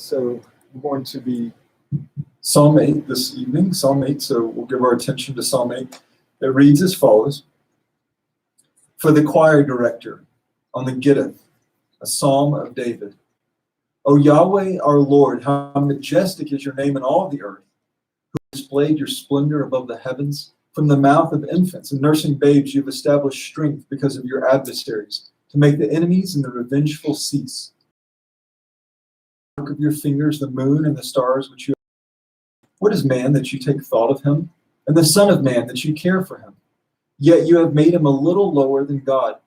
So we're going to be Psalm 8 this evening, Psalm 8, so we'll give our attention to Psalm 8. It reads as follows. For the choir director on the Gittith, a psalm of David. O Yahweh, our Lord, how majestic is your name in all the earth, who displayed your splendor above the heavens. From the mouth of infants and nursing babes, you've established strength because of your adversaries, to make the enemies and the revengeful cease. Work of your fingers, the moon and the stars which you have. What is man that you take thought of him, and the son of man that you care for him? Yet you have made him a little lower than God,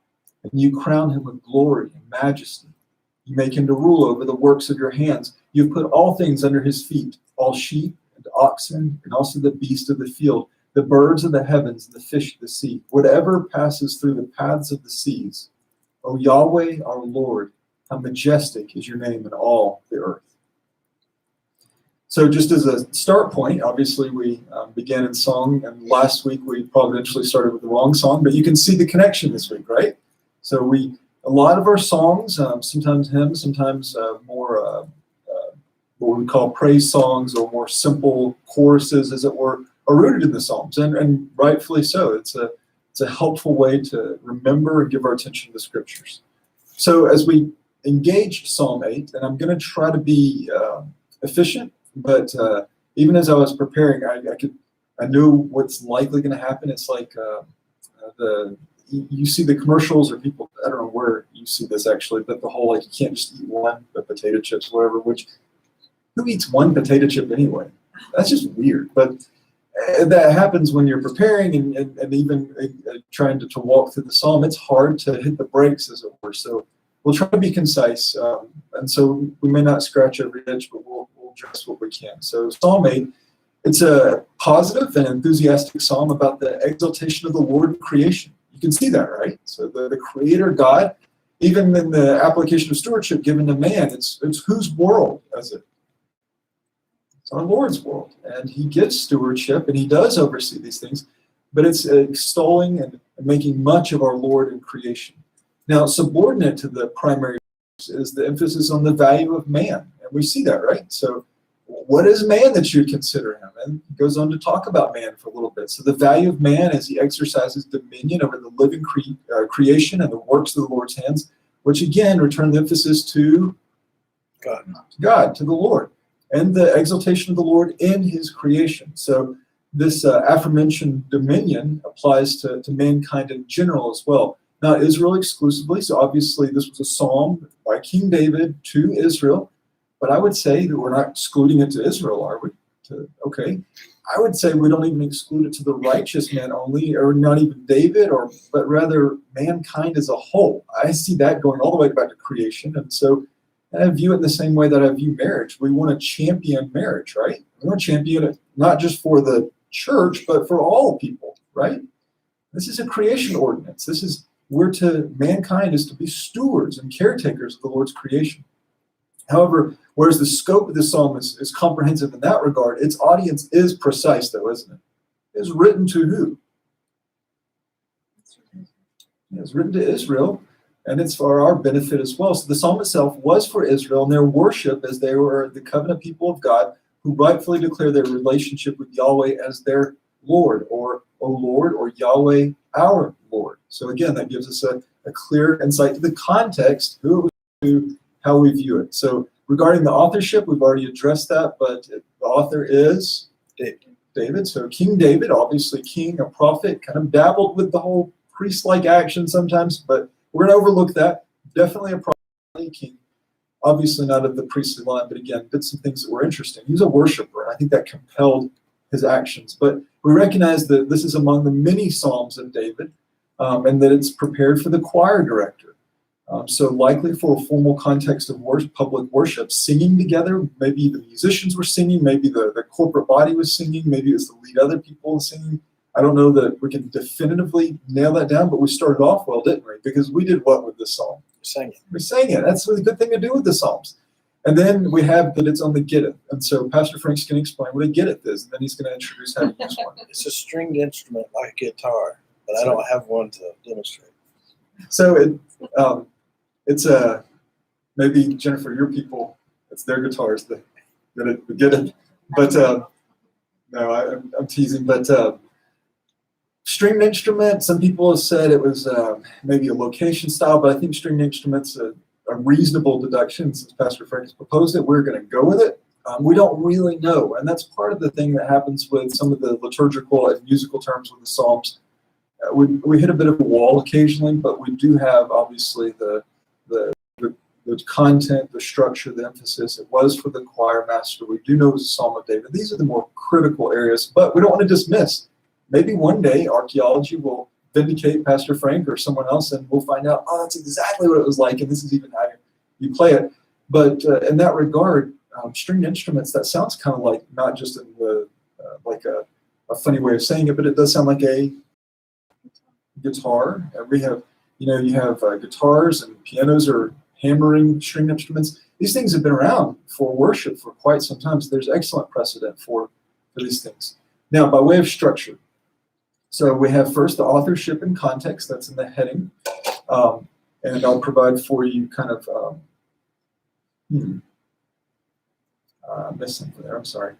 and you crown him with glory and majesty. You make him to rule over the works of your hands. You have put all things under his feet, all sheep and oxen, and also the beasts of the field, the birds of the heavens and the fish of the sea, whatever passes through the paths of the seas. O Yahweh, our Lord, how majestic is your name in all the earth. So just as a start point, obviously we began in song, and last week we providentially started with the wrong song, but you can see the connection this week, right? So a lot of our songs, sometimes hymns, sometimes more what we call praise songs or more simple choruses, as it were, are rooted in the Psalms, and rightfully so. It's a helpful way to remember and give our attention to the Scriptures. So as we engage Psalm 8, and I'm going to try to be efficient, but even as I was preparing, I knew what's likely going to happen. It's like you see the commercials, or people, I don't know where you see this actually, but the whole, like, you can't just eat one, the potato chips, whatever, which, who eats one potato chip anyway? That's just weird. But that happens when you're preparing and even trying to walk through the psalm. It's hard to hit the brakes, as it were. So we'll try to be concise. And so we may not scratch every itch, but we'll address what we can. So Psalm 8, it's a positive and enthusiastic psalm about the exaltation of the Lord in creation. You can see that, right? So the Creator God, even in the application of stewardship given to man, it's whose world is it? It's our Lord's world, and he gives stewardship, and he does oversee these things, but it's extolling and making much of our Lord in creation. Now, subordinate to the primary is the emphasis on the value of man, and we see that, right? So what is man that you consider him? And he goes on to talk about man for a little bit. So the value of man as he exercises dominion over the living creation and the works of the Lord's hands, which again return the emphasis to God, to the Lord, and the exaltation of the Lord in his creation. So this aforementioned dominion applies to mankind in general as well. Not Israel exclusively, so obviously this was a psalm by King David to Israel, but I would say that we're not excluding it to Israel, are we? Okay. I would say we don't even exclude it to the righteous man only, or not even David, but rather mankind as a whole. I see that going all the way back to creation, and so I view it the same way that I view marriage. We want to champion marriage, right? We want to champion it not just for the church, but for all people, right? This is a creation ordinance. Mankind is to be stewards and caretakers of the Lord's creation. However, whereas the scope of this psalm is comprehensive in that regard, its audience is precise, though, isn't it? It's written to who? It's written to Israel, and it's for our benefit as well. So the psalm itself was for Israel and their worship, as they were the covenant people of God who rightfully declare their relationship with Yahweh as their Lord, or O Lord, or Yahweh our Lord. So again, that gives us a clear insight to the context, who it was to, how we view it. So regarding the authorship, we've already addressed that, but the author is David. So King David, obviously king, a prophet, kind of dabbled with the whole priest-like action sometimes, but we're going to overlook that. Definitely a prophet, king. Obviously not of the priestly line, but again, did some things that were interesting. He was a worshiper, and I think that compelled his actions. But we recognize that this is among the many psalms of David, and that it's prepared for the choir director. So likely for a formal context of public worship, singing together. Maybe the musicians were singing, maybe the corporate body was singing, maybe it was the lead other people singing. I don't know that we can definitively nail that down, but we started off well, didn't we? Because we did what with this psalm? We sang it. That's a good thing to do with the psalms. And then we have that it's on the Gittith. And so Pastor Frank's going to explain what a Gittith is, and then he's going to introduce how to use one. It's a stringed instrument like a guitar, but I don't have one to demonstrate. So it's maybe, Jennifer, your people, It's their guitars. They get it. But no, I'm teasing. But stringed instrument, some people have said it was maybe a location style, but I think stringed instruments a reasonable deduction since Pastor Frank has proposed it. We're going to go with it. We don't really know, and that's part of the thing that happens with some of the liturgical and musical terms with the Psalms. We hit a bit of a wall occasionally, but we do have obviously the content, the structure, the emphasis. It was for the choir master. We do know it was a Psalm of David. These are the more critical areas, but we don't want to dismiss. Maybe one day archaeology will vindicate Pastor Frank or someone else, and we'll find out, oh, that's exactly what it was like, and this is even how you play it. But in that regard, stringed instruments, that sounds kind of like, not just in the like a funny way of saying it, but it does sound like a guitar. We have, you have guitars and pianos or hammering stringed instruments. These things have been around for worship for quite some time, so there's excellent precedent for these things. Now, by way of structure, so we have first the authorship and context, that's in the heading, and I'll provide for you kind of, I missed something there, I'm sorry.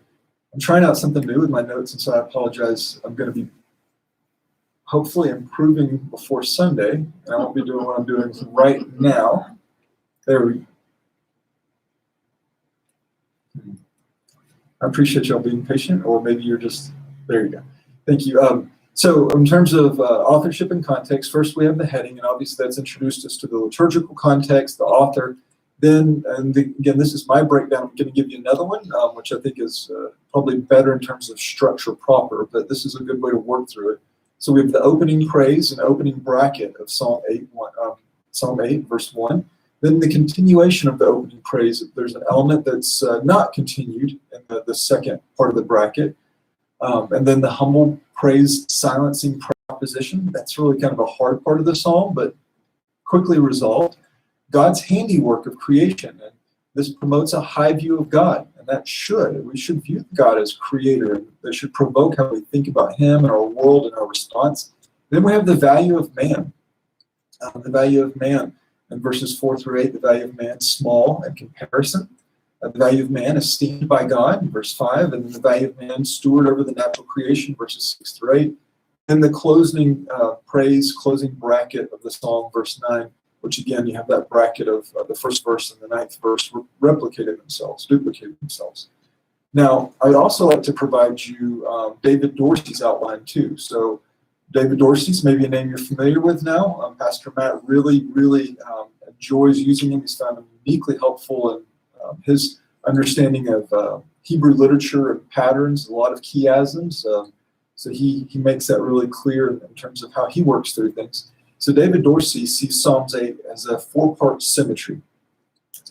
I'm trying out something new with my notes, and so I apologize. I'm going to be hopefully improving before Sunday, and I won't be doing what I'm doing right now. There we go. I appreciate y'all being patient, or maybe you're just, there you go. Thank you. So in terms of authorship and context, first we have the heading, and obviously that's introduced us to the liturgical context, the author. Then, again, this is my breakdown. I'm going to give you another one, which I think is probably better in terms of structure proper, but this is a good way to work through it. So we have the opening praise and opening bracket of Psalm 8, verse 1. Then the continuation of the opening praise. There's an element that's not continued in the second part of the bracket. And then the humble praise silencing proposition. That's really kind of a hard part of the psalm, but quickly resolved. God's handiwork of creation, and this promotes a high view of God, and we should view God as creator, and that should provoke how we think about him and our world and our response. Then we have the value of man. In verses 4 through 8, the value of man, small in comparison. The value of man, esteemed by God, in verse 5, and then the value of man, steward over the natural creation, verses 6 through 8. And the closing closing bracket of the psalm, verse 9, which again, you have that bracket of the first verse and the ninth verse duplicating themselves. Now, I'd also like to provide you David Dorsey's outline too. So David Dorsey's maybe a name you're familiar with now. Pastor Matt really enjoys using him. He's found him uniquely helpful in his understanding of Hebrew literature and patterns, a lot of chiasms. So he makes that really clear in terms of how he works through things. So David Dorsey sees Psalms 8 as a four-part symmetry,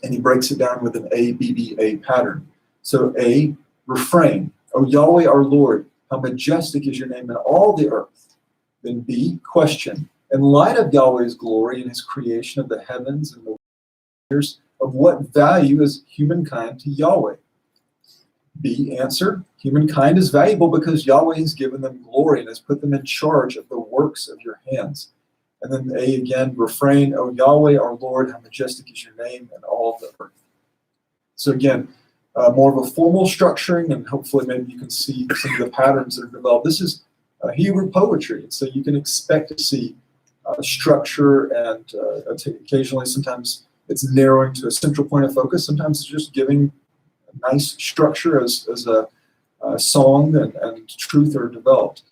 and he breaks it down with an A-B-B-A pattern. So A, refrain. O Yahweh our Lord, how majestic is your name in all the earth. Then B, question. In light of Yahweh's glory and his creation of the heavens and the years, of what value is humankind to Yahweh? B, answer. Humankind is valuable because Yahweh has given them glory and has put them in charge of the works of your hands. And then A again, refrain, O Yahweh, our Lord, how majestic is your name in all the earth. So again, more of a formal structuring, and hopefully maybe you can see some of the patterns that are developed. This is Hebrew poetry, and so you can expect to see structure, and occasionally sometimes it's narrowing to a central point of focus. Sometimes it's just giving a nice structure as a song and truth are developed.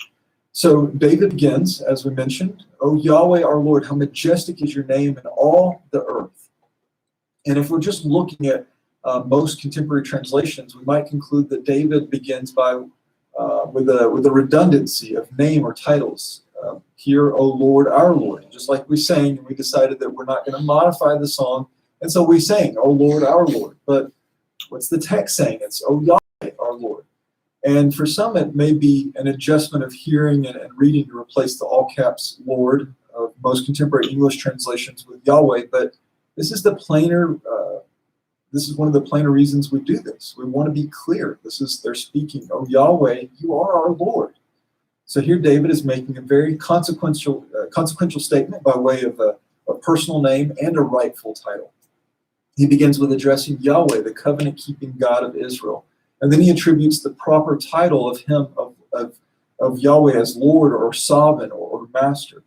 So David begins, as we mentioned, O Yahweh our Lord, how majestic is your name in all the earth. And if we're just looking at most contemporary translations, we might conclude that David begins by with a redundancy of name or titles. Here, O Lord, our Lord. Just like we sang, and we decided that we're not going to modify the song, and so we sang, O Lord, our Lord. But what's the text saying? It's O Yahweh, our Lord. And for some, it may be an adjustment of hearing and reading to replace the all caps Lord of most contemporary English translations with Yahweh. But this is the plainer. This is one of the plainer reasons we do this. We want to be clear. They're speaking, "Oh Yahweh, you are our Lord." So here, David is making a very consequential statement by way of a personal name and a rightful title. He begins with addressing Yahweh, the covenant-keeping God of Israel. And then he attributes the proper title of him, of Yahweh as Lord or Sovereign or Master.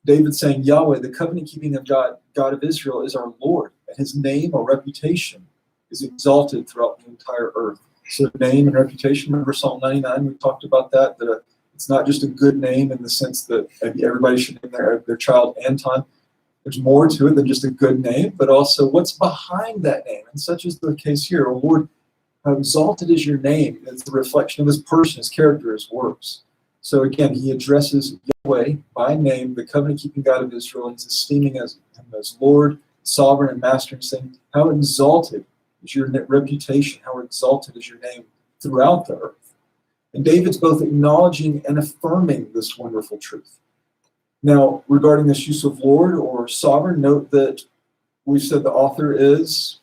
David saying, Yahweh, the covenant-keeping of God of Israel, is our Lord, and his name or reputation is exalted throughout the entire earth. So name and reputation, remember Psalm 99, we talked about that it's not just a good name in the sense that maybe everybody should name their child Anton. There's more to it than just a good name, but also what's behind that name. And such is the case here. Oh Lord, how exalted is your name. It's the reflection of his person, his character, his works. So again, he addresses Yahweh by name, the covenant-keeping God of Israel, and he's esteeming him as Lord, Sovereign, and Master, and saying, how exalted is your reputation, how exalted is your name throughout the earth. And David's both acknowledging and affirming this wonderful truth. Now, regarding this use of Lord or Sovereign, note that we've said the author is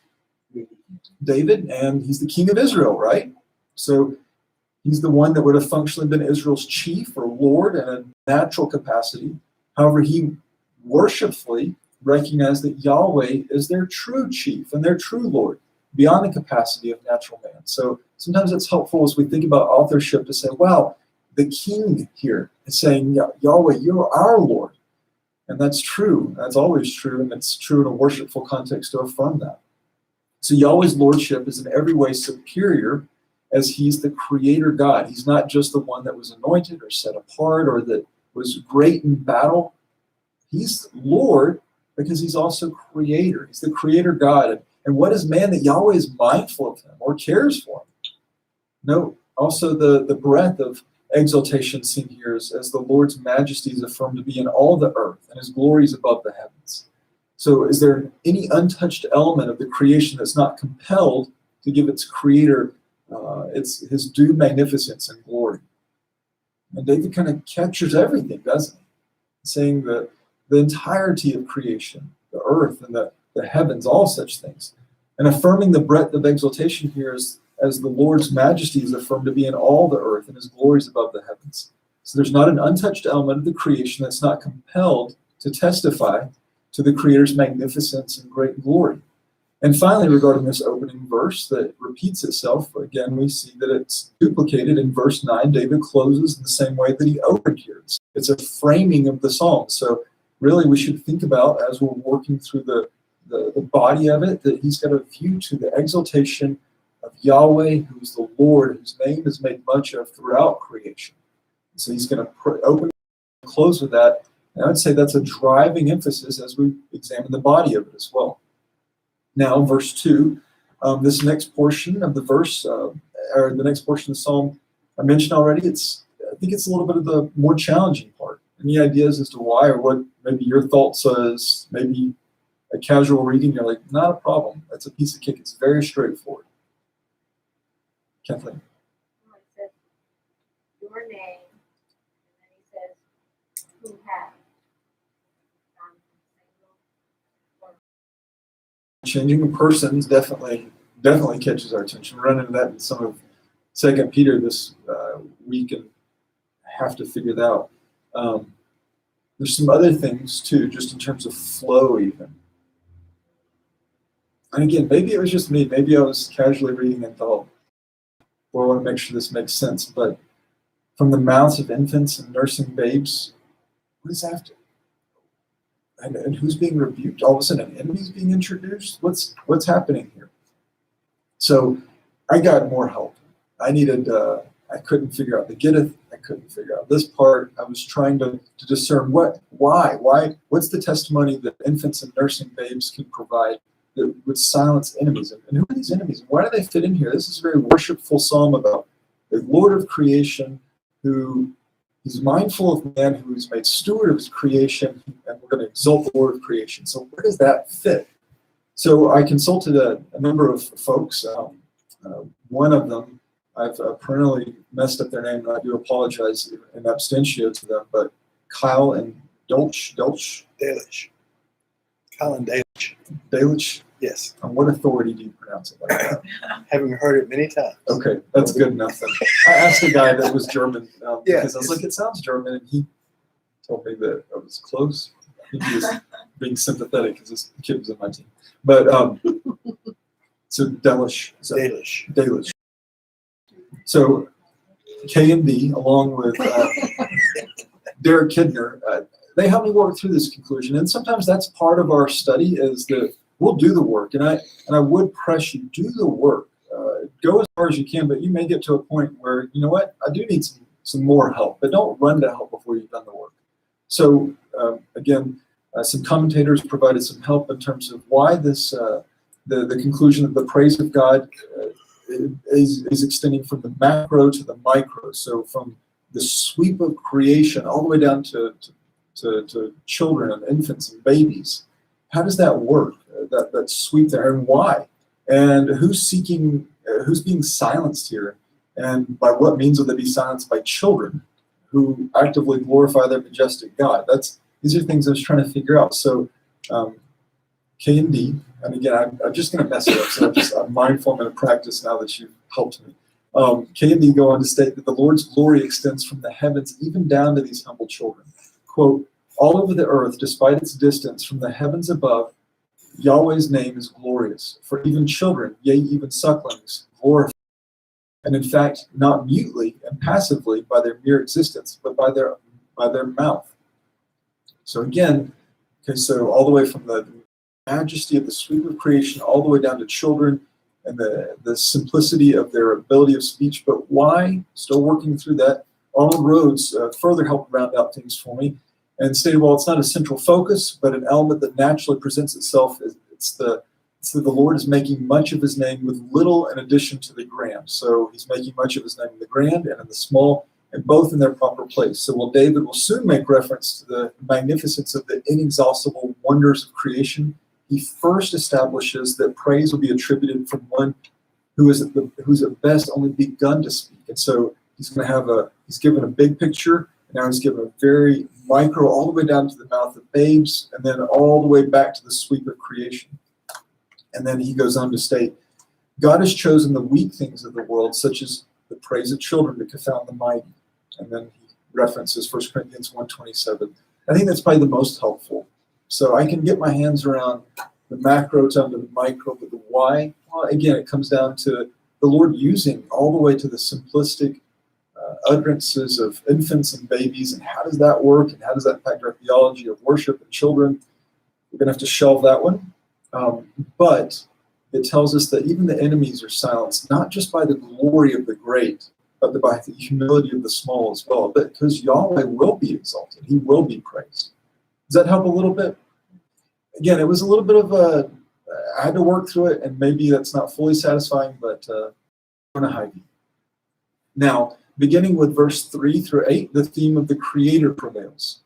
David, and he's the king of Israel, right? So he's the one that would have functionally been Israel's chief or Lord in a natural capacity. However, he worshipfully recognized that Yahweh is their true chief and their true Lord, beyond the capacity of natural man. So sometimes it's helpful as we think about authorship to say, wow, the king here is saying, Yahweh, you're our Lord. And that's true. That's always true. And it's true in a worshipful context to affirm that. So Yahweh's lordship is in every way superior as he's the creator God. He's not just the one that was anointed or set apart or that was great in battle. He's Lord because he's also creator. He's the creator God. And what is man that Yahweh is mindful of him or cares for him? Note also the breadth of exaltation seen here as the Lord's majesty is affirmed to be in all the earth and his glory is above the heavens. So is there any untouched element of the creation that's not compelled to give its creator his due magnificence and glory? And David kind of captures everything, doesn't he? Saying that the entirety of creation, the earth and the heavens, all such things. And affirming the breadth of exaltation here as the Lord's majesty is affirmed to be in all the earth and his glory is above the heavens. So there's not an untouched element of the creation that's not compelled to testify to the Creator's magnificence and great glory. And finally, regarding this opening verse that repeats itself, again, we see that it's duplicated in verse 9. David closes in the same way that he opened here. It's a framing of the psalm. So really we should think about, as we're working through the body of it, that he's got a view to the exaltation of Yahweh, who's the Lord, whose name is made much of throughout creation. So he's going to open and close with that. And I would say that's a driving emphasis as we examine the body of it as well. Now, verse 2, this next portion of the verse, or the next portion of the psalm, I mentioned already, I think it's a little bit of the more challenging part. Any ideas as to why, or what maybe your thoughts as maybe a casual reading, you're like, not a problem. That's a piece of cake. It's very straightforward. Kathleen. It says your name, and then he says, who has. Changing the persons definitely catches our attention. We're running into that in some of 2 Peter this week and have to figure that out. There's some other things too, just in terms of flow even. And again, maybe it was just me. Maybe I was casually reading and thought, well, I want to make sure this makes sense. But from the mouths of infants and nursing babes, what is after? And who's being rebuked? All of a sudden, an enemy's being introduced? What's happening here? So I got more help. I couldn't figure out the getteth. I couldn't figure out this part. I was trying to discern why, what's the testimony that infants and nursing babes can provide that would silence enemies? And who are these enemies? And why do they fit in here? This is a very worshipful psalm about the Lord of creation who he's mindful of man, who is made steward of his creation, and we're going to exalt the Lord of creation. So where does that fit? So I consulted a number of folks. One of them, I've perennially messed up their name, and I do apologize in absentia to them, but Kyle and Delitzsch. Kyle and Delitzsch. Delitzsch? Yes. On what authority do you pronounce it like that? Having heard it many times. Okay, that's good enough then. I asked a guy that was German because I was yes. like, it sounds German, and he told me that I was close. think he was being sympathetic because this kid was in my team. But so Delish. Dalish. So K and D, along with Derek Kidner, they helped me work through this conclusion. And sometimes that's part of our study is that we'll do the work. And I would press you, do the work. Go as far as you can, but you may get to a point where, you know what, I do need some more help, but don't run to help before you've done the work. So again, some commentators provided some help in terms of why this, the conclusion that the praise of God is extending from the macro to the micro. So from the sweep of creation all the way down to children and infants and babies. How does that work? That sweep there, and why? And who's being silenced here? And by what means will they be silenced? By children who actively glorify their majestic God. These are things I was trying to figure out. So K and D, and again, I'm just going to mess it up, so I'm mindful, I'm going to practice now that you've helped me. K and D go on to state that the Lord's glory extends from the heavens even down to these humble children. Quote, all over the earth, despite its distance from the heavens above, Yahweh's name is glorious. For even children, yea, even sucklings, glorify. And in fact, not mutely and passively by their mere existence, but by their mouth. So again, okay, so all the way from the majesty of the sweep of creation, all the way down to children and the simplicity of their ability of speech. But why? Still working through that. Arnold Rhodes further helped round out things for me and stated, well, it's not a central focus, but an element that naturally presents itself. It's that the Lord is making much of his name with little in addition to the grand. So he's making much of his name in the grand and in the small, and both in their proper place. So while David will soon make reference to the magnificence of the inexhaustible wonders of creation, he first establishes that praise will be attributed from one who's at best only begun to speak. And so he's given a big picture, and now he's given a very micro, all the way down to the mouth of babes, and then all the way back to the sweep of creation. And then he goes on to state, God has chosen the weak things of the world, such as the praise of children, to confound the mighty. And then he references 1 Corinthians 1:27. I think that's probably the most helpful. So I can get my hands around the macro down to the micro, but the why, well, again, it comes down to the Lord using all the way to the simplistic utterances of infants and babies, and how does that work, and how does that impact our theology of worship and children. We're going to have to shelve that one. But it tells us that even the enemies are silenced, not just by the glory of the great, but by the humility of the small as well. But because Yahweh will be exalted, he will be praised. Does that help a little bit? Again, it was a little bit of I had to work through it, and maybe that's not fully satisfying, but I'm going to hide you. Now, beginning with verse 3 through 8, the theme of the Creator prevails,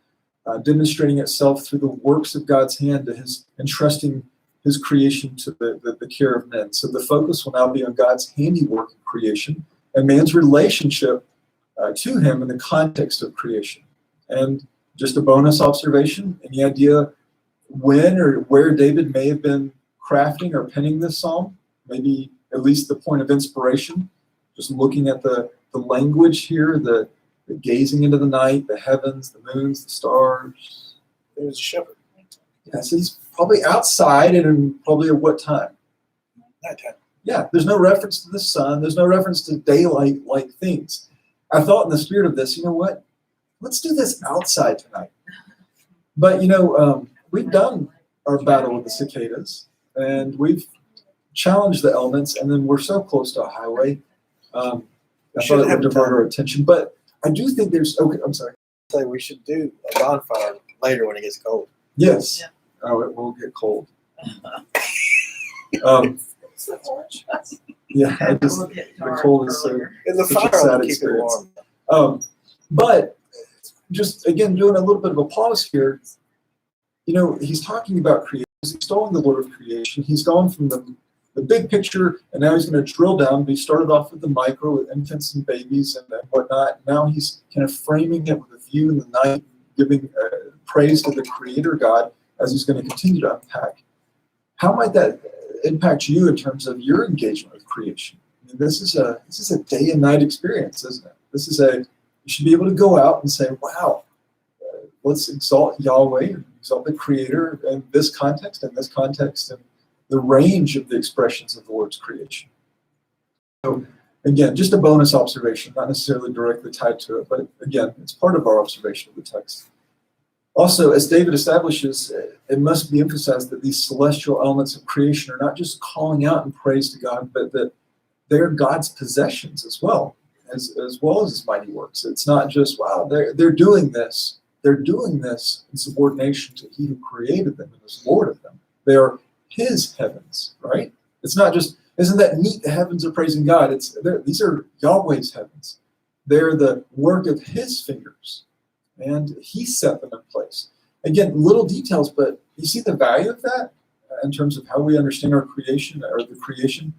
demonstrating itself through the works of God's hand to his entrusting his creation to the care of men. So the focus will now be on God's handiwork in creation and man's relationship to him in the context of creation. And just a bonus observation, any idea when or where David may have been crafting or penning this psalm? Maybe at least the point of inspiration, just looking at the language here, the gazing into the night, the heavens, the moons, the stars. He was a shepherd. Yeah, so he's probably outside, and probably at what time? Nighttime. Yeah, there's no reference to the sun. There's no reference to daylight-like things. I thought in the spirit of this, you know what? Let's do this outside tonight. But, we've done our battle with the cicadas, and we've challenged the elements, and then we're so close to a highway. I thought it would divert our attention. But I do think okay, I'm sorry. Say we should do a bonfire later when it gets cold. Yes. Yeah. Oh, it will get cold. Yeah, the cold is so And the such a fire sad will keep it experience. warm. But just again, doing a little bit of a pause here, he's talking about creation. He's extolling the Lord of creation. He's gone from the big picture, and now he's going to drill down. He started off with the micro, with infants and babies and whatnot. Now he's kind of framing it with a view in the night, giving praise to the Creator God as he's going to continue to unpack. How might that impact you in terms of your engagement with creation? I mean, this is a day and night experience, isn't it? You should be able to go out and say, wow, let's exalt Yahweh, exalt the Creator in this context, and the range of the expressions of the Lord's creation. So, again, just a bonus observation, not necessarily directly tied to it, but again, it's part of our observation of the text. Also, as David establishes, it must be emphasized that these celestial elements of creation are not just calling out in praise to God, but that they're God's possessions as well as his mighty works. It's not just, wow, they're doing this. They're doing this in subordination to he who created them and is Lord of them. They are his heavens, right? It's not just, isn't that neat? The heavens are praising God. These are Yahweh's heavens. They're the work of his fingers, and he set them in place. Again, little details, but you see the value of that in terms of how we understand our creation or the creation.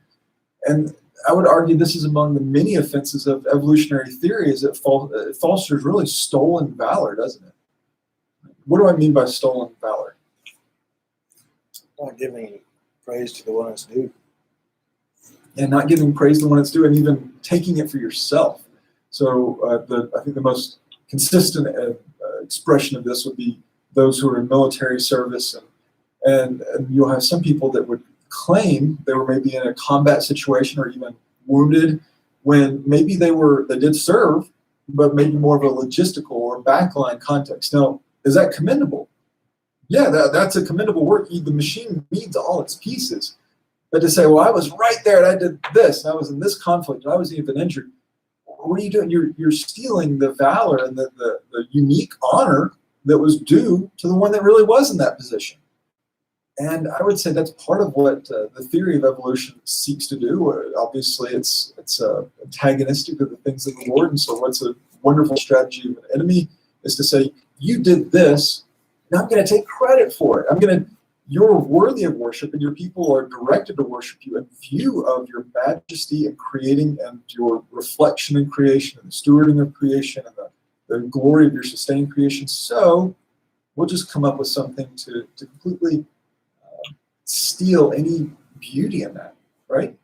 And I would argue this is among the many offenses of evolutionary theory, is it fosters really stolen valor, doesn't it? What do I mean by stolen valor? Not giving praise to the one that's due. And not giving praise to the one that's due, and even taking it for yourself. So I think the most consistent expression of this would be those who are in military service, and you'll have some people that would claim they were maybe in a combat situation or even wounded when maybe they did serve, but maybe more of a logistical or backline context. Now, is that commendable? Yeah, that's a commendable work. The machine needs all its pieces. But to say, well, I was right there and I did this, and I was in this conflict, and I wasn't even injured. What are you doing? You're stealing the valor and the unique honor that was due to the one that really was in that position. And I would say that's part of what the theory of evolution seeks to do. Obviously, it's antagonistic to the things of the Lord. And so what's a wonderful strategy of an enemy is to say, you did this, and I'm going to take credit for it. You're worthy of worship, and your people are directed to worship you in view of your majesty in creating and your reflection in creation and the stewarding of creation and the glory of your sustained creation. So we'll just come up with something to completely steal any beauty in that, right?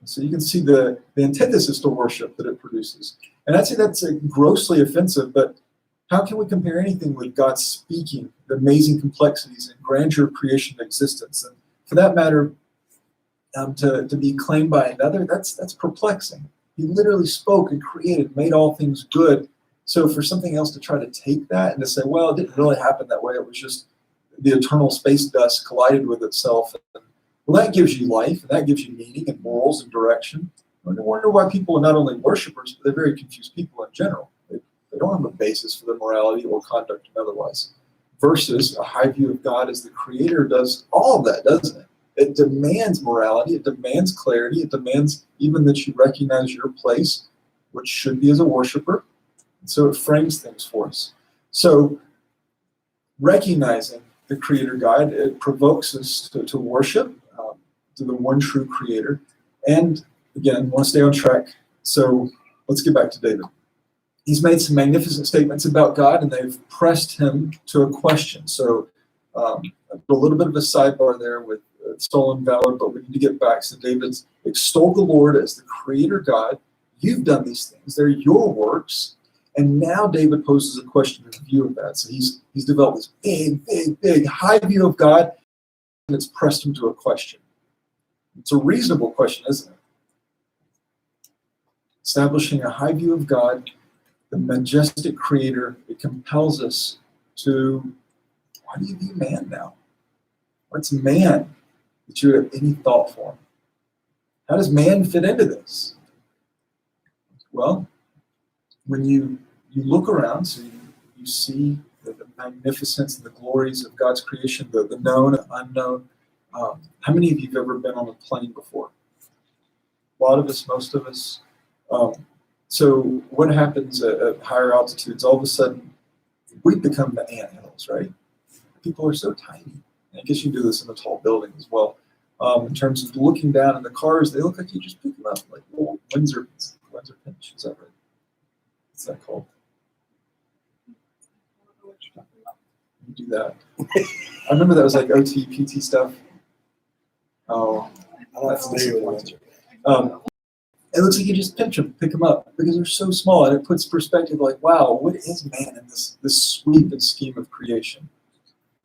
So you can see the antithesis to worship that it produces. And I'd say that's grossly offensive, but how can we compare anything with God speaking, the amazing complexities and grandeur of creation and existence? And for that matter, to be claimed by another, that's perplexing. He literally spoke and created, made all things good. So for something else to try to take that and to say, well, it didn't really happen that way, it was just the eternal space dust collided with itself. And, well, that gives you life, and that gives you meaning and morals and direction. I wonder why people are not only worshipers, but they're very confused people in general. They don't have a basis for their morality or conduct and otherwise. Versus a high view of God as the creator does all of that, doesn't it? It demands morality, it demands clarity, it demands even that you recognize your place, which should be as a worshiper. And so it frames things for us. So recognizing the creator God, it provokes us to worship to the one true creator. And again, I want to stay on track. So let's get back to David. He's made some magnificent statements about God, and they've pressed him to a question. So a little bit of a sidebar there with stolen valor, but we need to get back. So David's extol the Lord as the creator God. You've done these things. They're your works. And now David poses a question in view of that. So he's developed this big, high view of God, and it's pressed him to a question. It's a reasonable question, isn't it? Establishing a high view of God, the majestic creator, it compels us to, why do you view man now? What's man that you have any thought for him? How does man fit into this? Well, when you look around, so you see the magnificence and the glories of God's creation, the known, unknown. How many of you have ever been on a plane before? A lot of us, most of us. So what happens at higher altitudes? All of a sudden, we become the anthills, right? People are so tiny. I guess you do this in a tall building as well. In terms of looking down in the cars, they look like you just pick them up like little Windsor pinch. Is that right? What's that called? You do that. I remember that was like OT, PT stuff. Oh, I'm not familiar with Windsor. It looks like you just pinch them, pick them up, because they're so small, and it puts perspective like, wow, what is man in this sweep and scheme of creation?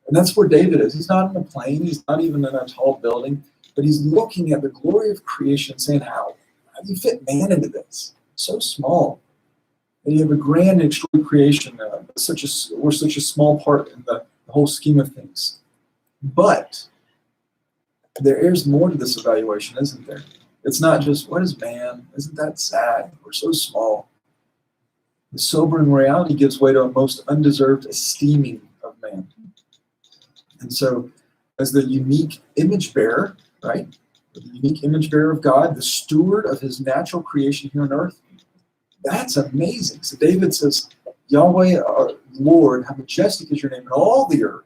And that's where David is. He's not in a plane. He's not even in a tall building. But he's looking at the glory of creation saying, how do you fit man into this? So small. And you have a grand and extraordinary creation. We're such a small part in the whole scheme of things. But there is more to this evaluation, isn't there? It's not just, what is man? Isn't that sad? We're so small. The sobering reality gives way to a most undeserved esteeming of man. And so, as the unique image bearer, right? The unique image bearer of God, the steward of his natural creation here on earth, that's amazing. So David says, Yahweh, our Lord, how majestic is your name in all the earth.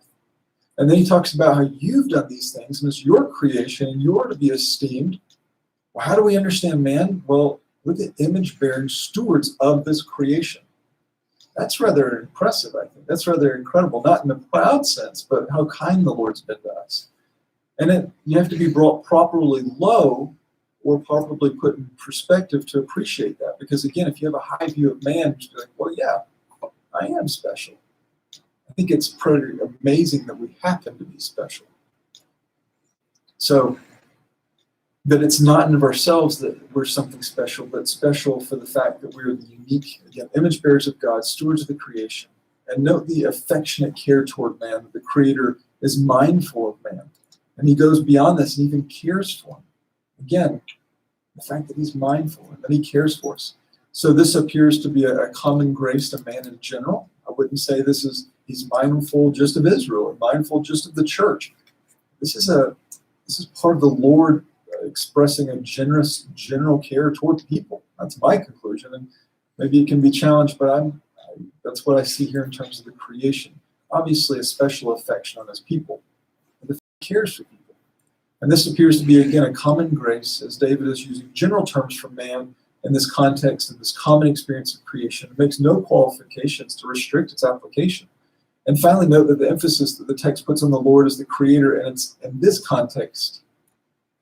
And then he talks about how you've done these things, and it's your creation, and you're to be esteemed. Well, how do we understand man? Well, we're the image-bearing stewards of this creation. That's rather impressive, I think. That's rather incredible, not in a proud sense, but how kind the Lord's been to us. And you have to be brought properly low or properly put in perspective to appreciate that. Because again, if you have a high view of man, you're like, well, yeah, I am special. I think it's pretty amazing that we happen to be special. So, that it's not in of ourselves that we're something special, but special for the fact that we're the unique, again, image bearers of God, stewards of the creation. And note the affectionate care toward man, that the Creator is mindful of man. And he goes beyond this and even cares for him. Again, the fact that he's mindful and that he cares for us. So this appears to be a common grace to man in general. I wouldn't say he's mindful just of Israel or mindful just of the church. This is part of the Lord expressing a generous, general care toward people. That's my conclusion, and maybe it can be challenged, but that's what I see here in terms of the creation. Obviously, a special affection on his people, but he cares for people, and this appears to be again a common grace, as David is using general terms for man in this context and this common experience of creation. It makes no qualifications to restrict its application. And finally, note that the emphasis that the text puts on the Lord as the Creator, and it's in this context.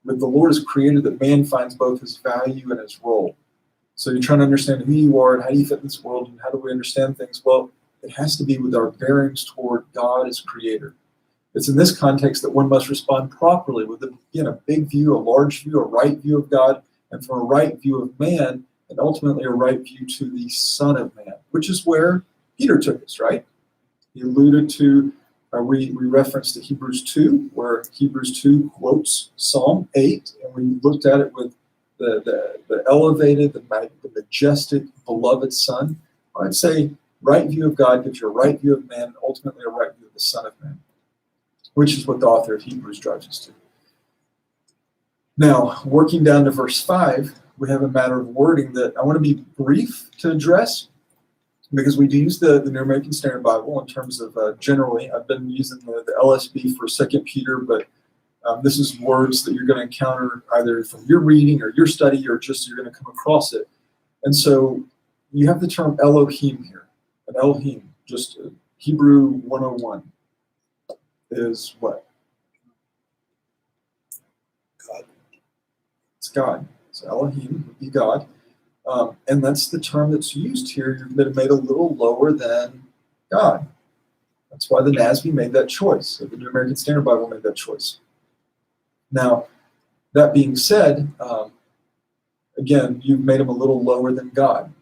But the Lord has created that man finds both his value and his role. So you're trying to understand who you are and how do you fit in this world and how do we understand things? Well, it has to be with our bearings toward God as Creator. It's in this context that one must respond properly with a big view, a large view, a right view of God, and from a right view of man, and ultimately a right view to the Son of Man, which is where Peter took us, right? He alluded to we referenced to Hebrews 2, where Hebrews 2 quotes Psalm 8, and we looked at it with the elevated, the majestic, beloved Son. I'd say right view of God gives you a right view of man, and ultimately a right view of the Son of Man, which is what the author of Hebrews drives us to. Now, working down to verse 5, we have a matter of wording that I want to be brief to address, because we do use the New American Standard Bible in terms of generally. I've been using the LSB for 2 Peter, but this is words that you're going to encounter either from your reading or your study, or just you're going to come across it. And so you have the term Elohim here. And Elohim, just Hebrew 101, is what? God. It's God. So Elohim would be God. And that's the term that's used here. You've been made a little lower than God. That's why the NASB made that choice. So the New American Standard Bible made that choice. Now, that being said, again, you've made him a little lower than God.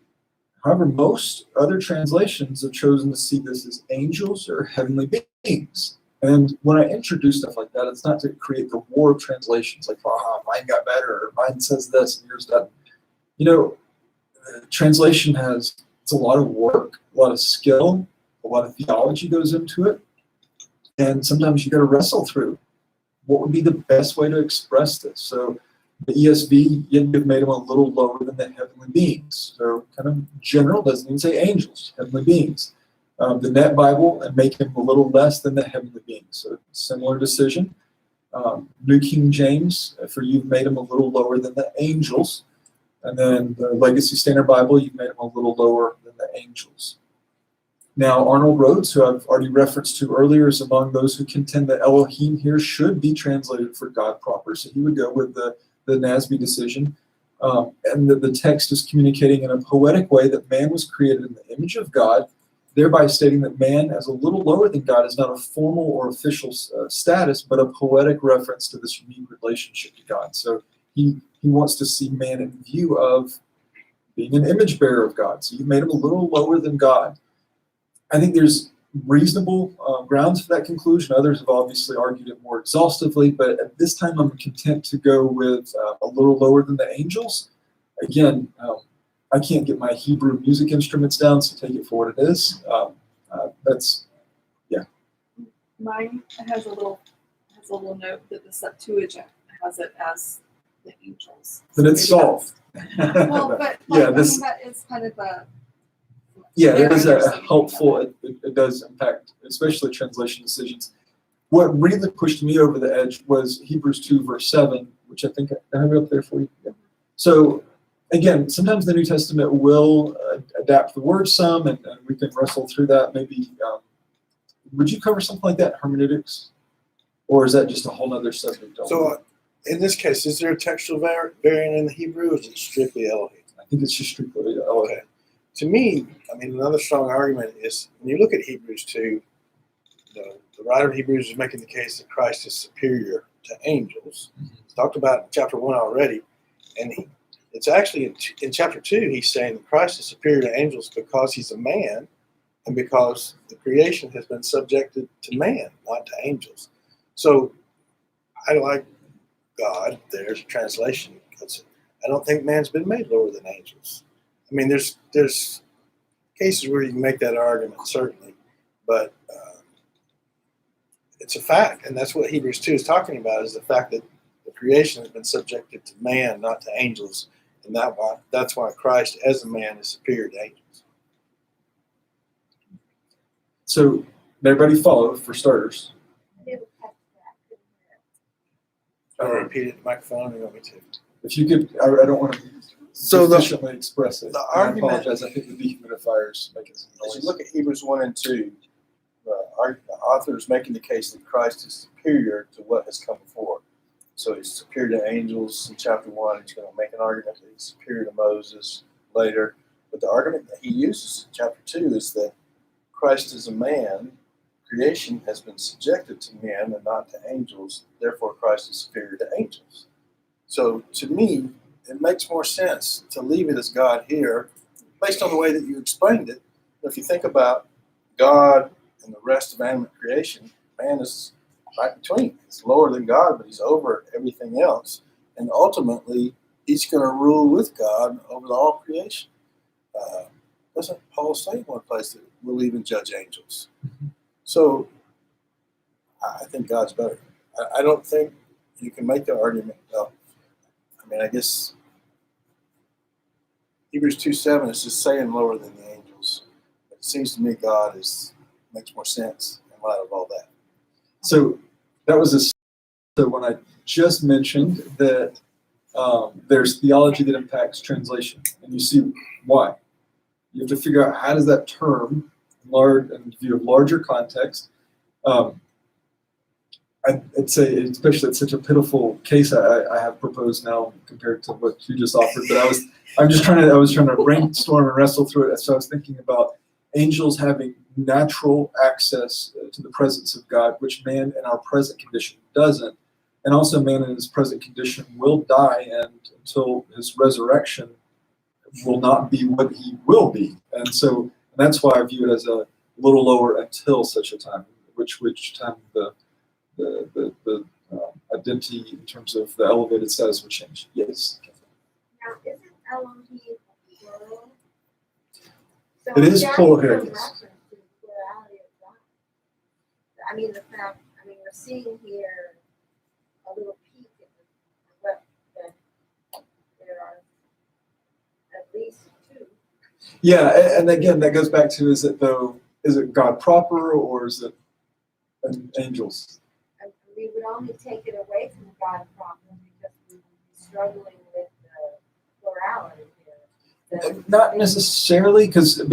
However, most other translations have chosen to see this as angels or heavenly beings. And when I introduce stuff like that, it's not to create the war of translations, like, mine got better, or mine says this, and yours doesn't. Translation it's a lot of work, a lot of skill, a lot of theology goes into it. And sometimes you got to wrestle through what would be the best way to express this. So the ESV, you've made them a little lower than the heavenly beings. So kind of general, doesn't even say angels, heavenly beings. The Net Bible, and make him a little less than the heavenly beings. So similar decision. New King James, for you've made him a little lower than the angels. And then the Legacy Standard Bible, you've made them a little lower than the angels. Now, Arnold Rhodes, who I've already referenced to earlier, is among those who contend that Elohim here should be translated for God proper. So he would go with the NASB decision. And the text is communicating in a poetic way that man was created in the image of God, thereby stating that man, as a little lower than God, is not a formal or official status, but a poetic reference to this unique relationship to God. So he wants to see man in view of being an image bearer of God. So you've made him a little lower than God. I think there's reasonable grounds for that conclusion. Others have obviously argued it more exhaustively, but at this time I'm content to go with a little lower than the angels. Again, I can't get my Hebrew music instruments down, so take it for what it is. That's, yeah. Mine has a little note that the Septuagint has it as the angels. Then it's maybe solved. Well, but Yeah, I this- mean, that is kind of a Yeah, it is a understanding helpful, of it does impact, especially translation decisions. What really pushed me over the edge was Hebrews 2, verse 7, which I think I have it up there for you. Yeah. So, again, sometimes the New Testament will adapt the word some, and we can wrestle through that. Maybe, would you cover something like that, hermeneutics? Or is that just a whole other subject? So, in this case, is there a textual variant in the Hebrew, or is it strictly Elohim? I think it's just strictly Okay. To me, I mean, another strong argument is when you look at Hebrews 2, the writer of Hebrews is making the case that Christ is superior to angels. It's talked about in chapter 1 already, and it's actually in chapter 2, he's saying that Christ is superior to angels because he's a man and because the creation has been subjected to man, not to angels. So I like God, there's a translation, because I don't think man's been made lower than angels. I mean, there's cases where you can make that argument, certainly, but it's a fact, and that's what Hebrews 2 is talking about, is the fact that the creation has been subjected to man, not to angels, and that's why Christ, as a man, is superior to angels. So, did everybody follow, for starters? I didn't catch that. I'll repeat it in the microphone, you want me to? If you could, I don't want to So the efficiently express it. the I argument- apologize. I think the dehumidifiers making some As noise. you look at Hebrews 1 and 2, the author is making the case that Christ is superior to what has come before. So he's superior to angels in chapter 1. He's going to make an argument that he's superior to Moses later. But the argument that he uses in chapter 2 is that Christ is a man. Creation has been subjected to men and not to angels. Therefore, Christ is superior to angels. So to me, it makes more sense to leave it as God here, based on the way that you explained it. If you think about God and the rest of animate creation, man is right between. He's lower than God, but he's over everything else. And ultimately, he's going to rule with God over all creation. Doesn't Paul say in one place that we'll even judge angels? So I think God's better. I don't think you can make the argument. Well, I mean, I guess Hebrews 2:7 is just saying lower than the angels. It seems to me God makes more sense in light of all that. So that was so when I just mentioned that there's theology that impacts translation, and you see why. You have to figure out how does that term, in view of larger context. I'd say, especially it's such a pitiful case I have proposed now compared to what you just offered. But I was trying to brainstorm and wrestle through it. So I was thinking about angels having natural access to the presence of God, which man in our present condition doesn't. And also man in his present condition will die, and until his resurrection will not be what he will be. And so that's why I view it as a little lower until such a time, which time the identity in terms of the elevated status would change. Yes. Now, isn't Elohim plural? So It is that plural a here, reference yes. to the plurality of God. I mean, we're seeing here a little peek at what there are at least two. Yeah, and again, that goes back to, is it God proper, or is it angels? And we would only take it away from God problem because we would be struggling with the plurality here. Not necessarily, because it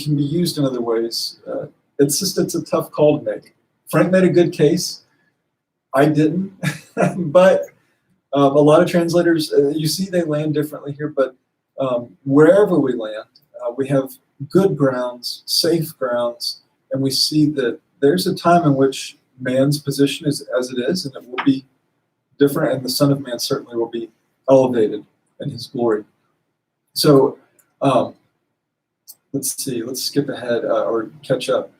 can be used in other ways. It's a tough call to make. Frank made a good case. I didn't, but a lot of translators, you see, they land differently here. But wherever we land, we have good grounds, safe grounds, and we see that there's a time in which man's position is as it is, and it will be different, and the Son of Man certainly will be elevated in his glory. So let's see, let's skip ahead or catch up.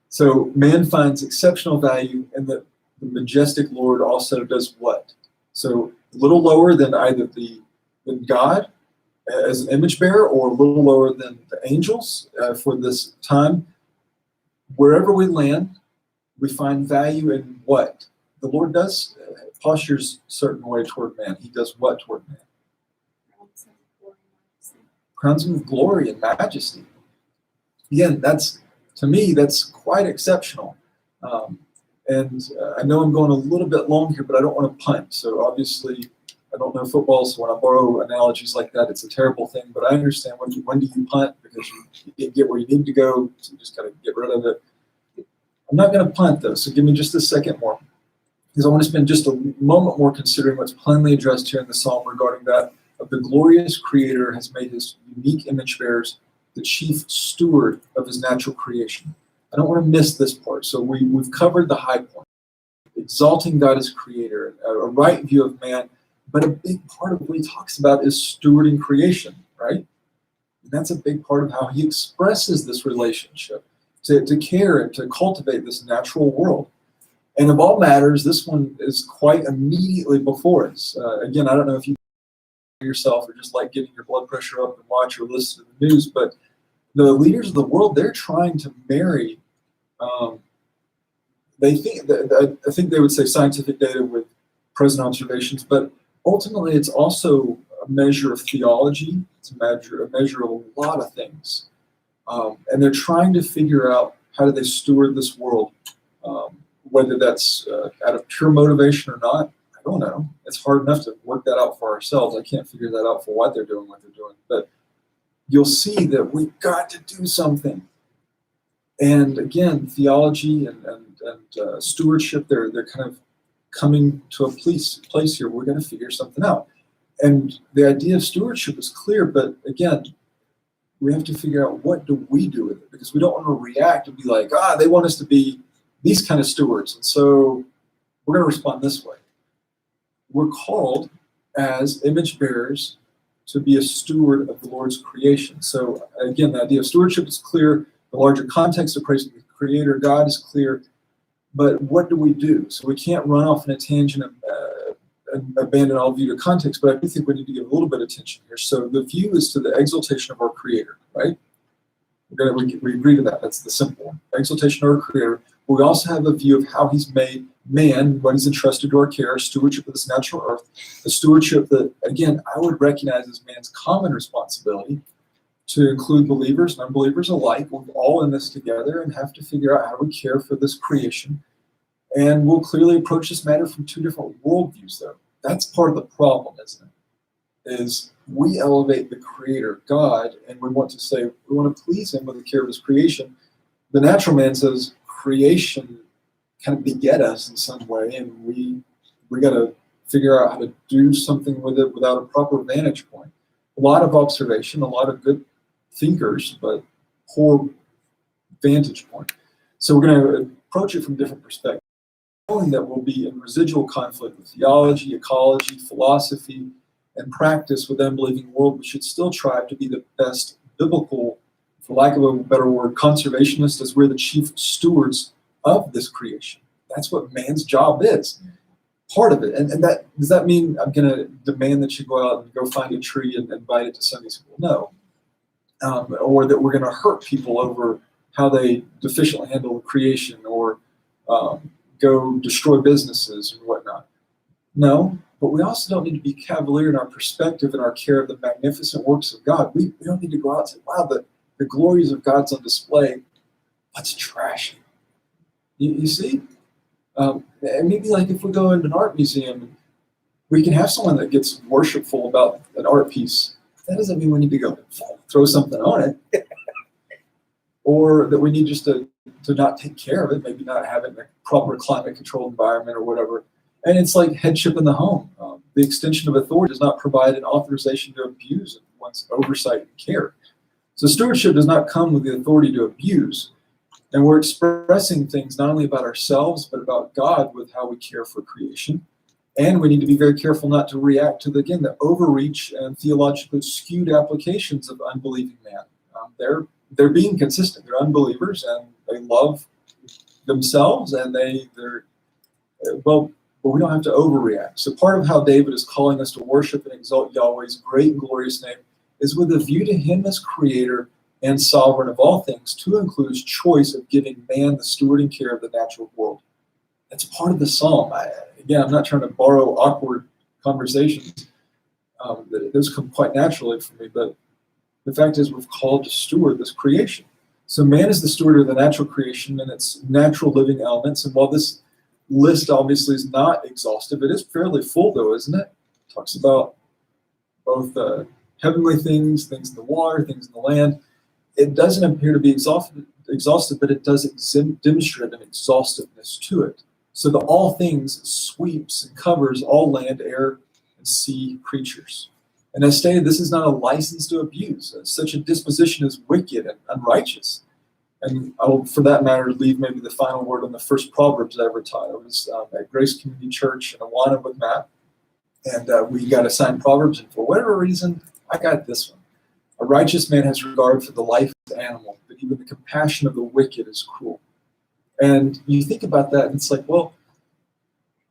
So man finds exceptional value, and the majestic Lord also does what? So a little lower than either than God as an image bearer, or a little lower than the angels for this time. Wherever we land, we find value in what? The Lord does postures a certain way toward man. He does what toward man? Crowns him with glory and majesty. Again, to me, that's quite exceptional. And I know I'm going a little bit long here, but I don't want to punt. So obviously, I don't know football, so when I borrow analogies like that, it's a terrible thing. But I understand when do you punt, because you didn't get where you need to go, so you just got to get rid of it. I'm not going to punt, though, so give me just a second more, because I want to spend just a moment more considering what's plainly addressed here in the psalm regarding that of the glorious Creator has made his unique image bearers the chief steward of his natural creation. I don't want to miss this part. So we've covered the high point, exalting God as Creator, a right view of man, but a big part of what he talks about is stewarding creation, right? And that's a big part of how he expresses this relationship, to care and to cultivate this natural world. And of all matters, this one is quite immediately before us. Again, I don't know if you yourself or just like getting your blood pressure up and watch or listen to the news, but the leaders of the world, they're trying to marry, I think they would say scientific data with present observations, but ultimately it's also a measure of theology. It's a measure of a lot of things. And they're trying to figure out how do they steward this world, whether that's out of pure motivation or not. I don't know. It's hard enough to work that out for ourselves. I can't figure that out for why they're doing what they're doing. But you'll see that we've got to do something. And again, theology and stewardship, they're kind of coming to a place here. We're going to figure something out. And the idea of stewardship is clear, but again, we have to figure out what do we do with it, because we don't want to react and be like, they want us to be these kind of stewards, and so we're going to respond this way. We're called as image bearers to be a steward of the Lord's creation. So again, the idea of stewardship is clear. The larger context of praising the Creator God is clear. But what do we do? So we can't run off in a tangent and abandon all view to context, but I do think we need to give a little bit of attention here. So the view is to the exaltation of our Creator, right? We agree to that. That's the simple one. Exaltation of our Creator. But we also have a view of how he's made man, what he's entrusted to our care, stewardship of this natural earth, a stewardship that, again, I would recognize as man's common responsibility to include believers and unbelievers alike. We're all in this together and have to figure out how we care for this creation. And we'll clearly approach this matter from two different worldviews, though. That's part of the problem, isn't it? Is we elevate the Creator, God, and we want to say we want to please him with the care of his creation. The natural man says creation kind of beget us in some way, and we got to figure out how to do something with it without a proper vantage point. A lot of observation, a lot of good thinkers, but poor vantage point. So we're going to approach it from different perspectives, knowing that we'll be in residual conflict with theology, ecology, philosophy, and practice with the unbelieving world. We should still try to be the best biblical, for lack of a better word, conservationist, as we're the chief stewards of this creation. That's what man's job is. Part of it. And that does that mean I'm going to demand that you go out and go find a tree and invite it to Sunday school? No. Or that we're going to hurt people over how they deficiently handle the creation, or go destroy businesses and whatnot. No, but we also don't need to be cavalier in our perspective and our care of the magnificent works of God. We don't need to go out and say, wow, the glories of God's on display. Let's trash it. You see? And maybe like if we go into an art museum, we can have someone that gets worshipful about an art piece. That doesn't mean we need to go throw something on it. Or that we need just to not take care of it, maybe not have it in a proper climate-controlled environment or whatever. And it's like headship in the home. The extension of authority does not provide an authorization to abuse one's oversight and care. So stewardship does not come with the authority to abuse. And we're expressing things not only about ourselves, but about God with how we care for creation. And we need to be very careful not to react to, the overreach and theologically skewed applications of unbelieving man. They're being consistent. They're unbelievers, and they love themselves, and but we don't have to overreact. So part of how David is calling us to worship and exalt Yahweh's great and glorious name is with a view to him as creator and sovereign of all things, to include his choice of giving man the stewarding care of the natural world. That's part of the psalm. I'm not trying to borrow awkward conversations. Those come quite naturally for me, but the fact is we're called to steward this creation. So man is the steward of the natural creation and its natural living elements. And while this list obviously is not exhaustive, it is fairly full though, isn't it? It talks about both heavenly things in the water, things in the land. It doesn't appear to be exhaustive, but it does demonstrate an exhaustiveness to it. So the all things sweeps and covers all land, air, and sea creatures. And as stated, this is not a license to abuse. Such a disposition is wicked and unrighteous. And I will, for that matter, leave maybe the final word on the first Proverbs I ever taught. I was at Grace Community Church in Awana with Matt, and we got assigned Proverbs, and for whatever reason, I got this one. A righteous man has regard for the life of the animal, but even the compassion of the wicked is cruel. And you think about that, and it's like, well,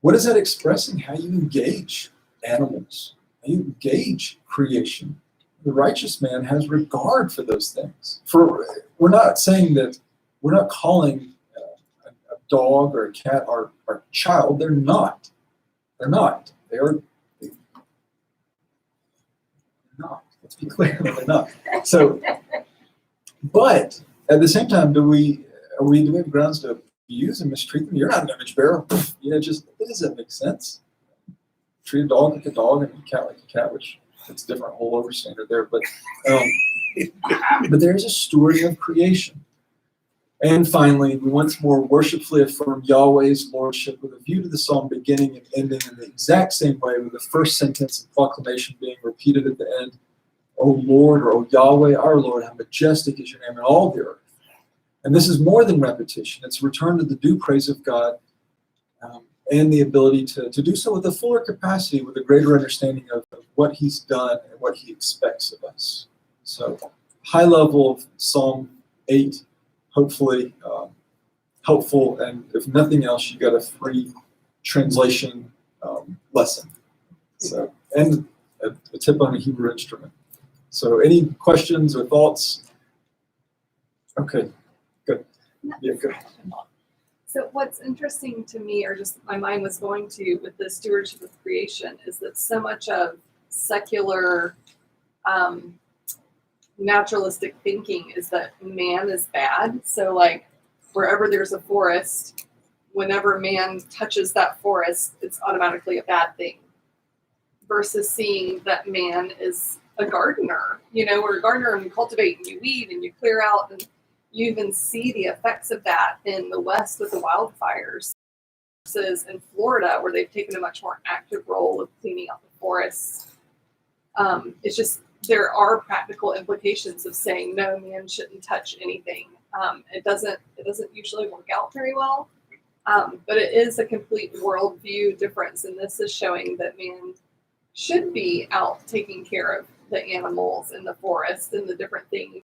what is that expressing? How you engage animals, how you engage creation. The righteous man has regard for those things. We're not saying that, we're not calling a dog or a cat our child. They're not. They're not. They're not. Let's be clear, they're not. So, but at the same time, do we have grounds to abuse and mistreat them? You're not an image bearer. Just it doesn't make sense. Treat a dog like a dog and a cat like a cat, which it's a different whole overstandard there. But there's a stewarding of creation. And finally, we once more worshipfully affirm Yahweh's lordship with a view to the psalm beginning and ending in the exact same way, with the first sentence and proclamation being repeated at the end. O Lord, or O Yahweh, our Lord, how majestic is your name in all the earth. And this is more than repetition. It's a return to the due praise of God, and the ability to do so with a fuller capacity, with a greater understanding of what he's done and what he expects of us. So high level of Psalm 8, hopefully helpful, and if nothing else, you got a free translation lesson. So, and a tip on a Hebrew instrument. So any questions or thoughts? Okay, good. Yeah, good. So what's interesting to me, or just my mind was going to with the stewardship of creation, is that so much of secular naturalistic thinking is that man is bad. So like wherever there's a forest, whenever man touches that forest, it's automatically a bad thing. Versus seeing that man is a gardener, we're a gardener and we cultivate and you weed and you clear out, and you even see the effects of that in the West with the wildfires versus in Florida, where they've taken a much more active role of cleaning out the forests. It's just, there are practical implications of saying, no, man shouldn't touch anything. It doesn't usually work out very well, but it is a complete worldview difference. And this is showing that man should be out taking care of the animals in the forest and the different things